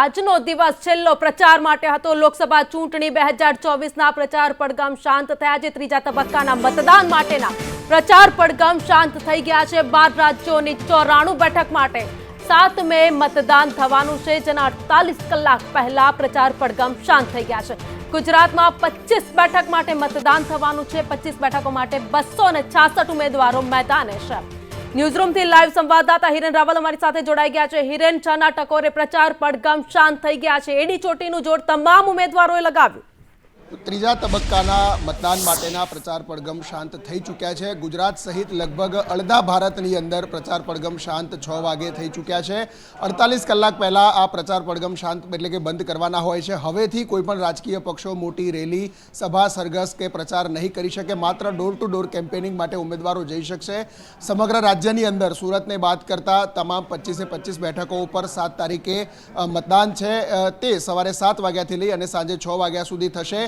આજનો દિવસ છેલ્લો પ્રચાર માટે હતો। લોકસભા ચૂંટણી 2024ના પ્રચાર પડઘમ શાંત થયા છે। ત્રીજા તબક્કાના મતદાન માટેના પ્રચાર પડઘમ શાંત થઈ ગયા છે। 12 રાજ્યોની 94 બેઠક માટે 7 મે મતદાન થવાનું છે, જેના 48 કલાક પહેલા પ્રચાર પડઘમ શાંત થઈ ગયા છે। ગુજરાતમાં 25 બેઠક માટે મતદાન થવાનું છે। 25 બેઠકો માટે 266 ઉમેદવારો મેદાને છે। ન્યૂઝરૂમ થી લાઈવ સંવાદદાતા હિરેન રાવલ અમારી સાથે જોડાઈ ગયા છે। હિરેન, 6ના ટકોરે પ્રચાર પડઘમ શાંત થઈ ગયા છે। એડી ચોટીનું જોર તમામ ઉમેદવારોએ લગાવ્યું। ત્રીજા તબક્કાના મતદાન માટેના પ્રચાર પડઘમ શાંત થઈ ચૂક્યા છે। ગુજરાત સહિત લગભગ અડધા ભારતની અંદર પ્રચાર પડઘમ શાંત 6 વાગે થઈ ચૂક્યા છે। 48 કલાક પહેલા આ પ્રચાર પડઘમ શાંત એટલે કે બંધ કરવાના હોય છે। હવેથી કોઈ પણ રાજકીય પક્ષો મોટી રેલી, સભા, સરઘસ કે પ્રચાર નહીં કરી શકે। માત્ર ડોર ટુ ડોર કેમ્પેનિંગ માટે ઉમેદવારો જઈ શકશે। સમગ્ર રાજ્યની અંદર સુરતને બાદ કરતા તમામ 25 બેઠકો ઉપર 7 તારીખે મતદાન છે। તે સવારે 7 વાગ્યાથી લઈ અને સાંજે 6 વાગ્યા સુધી થશે।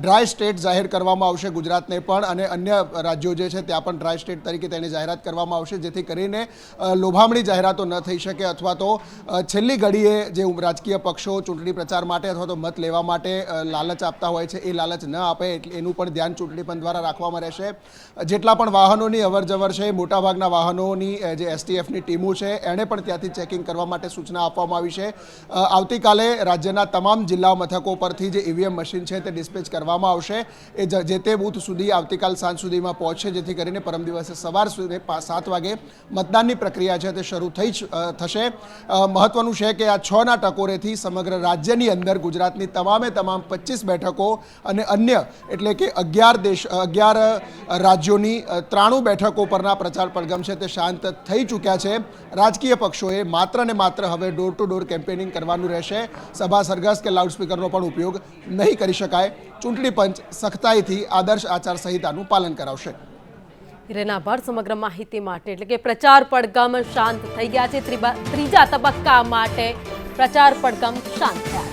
ડ્રાય સ્ટેટ જાહેર કરવામાં આવશે ગુજરાતને પણ, અને અન્ય રાજ્યો જે છે ત્યાં પણ ડ્રાય સ્ટેટ તરીકે તેની જાહેરાત કરવામાં આવશે, જેથી કરીને લોભામણી જાહેરાતો ન થઈ શકે અથવા તો છેલ્લી ઘડીએ જે રાજકીય પક્ષો ચૂંટણી પ્રચાર માટે અથવા તો મત લેવા માટે લાલચ આપતા હોય છે એ લાલચ ન આપે, એટલે એનું પણ ધ્યાન ચૂંટણી પંચ દ્વારા રાખવામાં રહેશે। જેટલા પણ વાહનોની અવરજવર છે, મોટાભાગના વાહનોની જે એસટીએફની ટીમો છે એણે પણ ત્યાંથી ચેકિંગ કરવા માટે સૂચના આપવામાં આવી છે। આવતીકાલે રાજ્યના તમામ જિલ્લા મથકો પરથી જે ઈવીએમ મશીન છે તે ડિસ્પેચ કરવામાં આવશે। એ જે તે બૂથ સુધી આવતીકાલ સાંજ સુધીમાં પહોંચશે, જેથી કરીને પરમ દિવસે સવાર સુધી 7 વાગે મતદાનની પ્રક્રિયા છે તે શરૂ થશે। મહત્વનું છે કે આ 6ના ટકોરેથી સમગ્ર રાજ્યની અંદર ગુજરાતની તમામ 25 બેઠકો અને અન્ય એટલે કે 11 રાજ્યોની 93 બેઠકો પરના પ્રચાર પડઘમ છે તે શાંત થઈ ચૂક્યા છે। રાજકીય પક્ષોએ માત્ર ને માત્ર હવે ડોર ટુ ડોર કેમ્પેનિંગ કરવાનું રહેશે। સભા, સરઘસ કે લાઉડસ્પીકરનો પણ ઉપયોગ નહીં કરી શકાય। ચૂંટણી પંચ સખ્તાઈથી આદર્શ આચારસંહિતાનું પાલન કરાવશે। હિરેન, આભાર સમગ્ર માહિતી માટે। એટલે કે પ્રચાર પડઘમ શાંત થઈ ગયા છે। ત્રીજા તબક્કા માટે પ્રચાર પડઘમ શાંત થયા છે।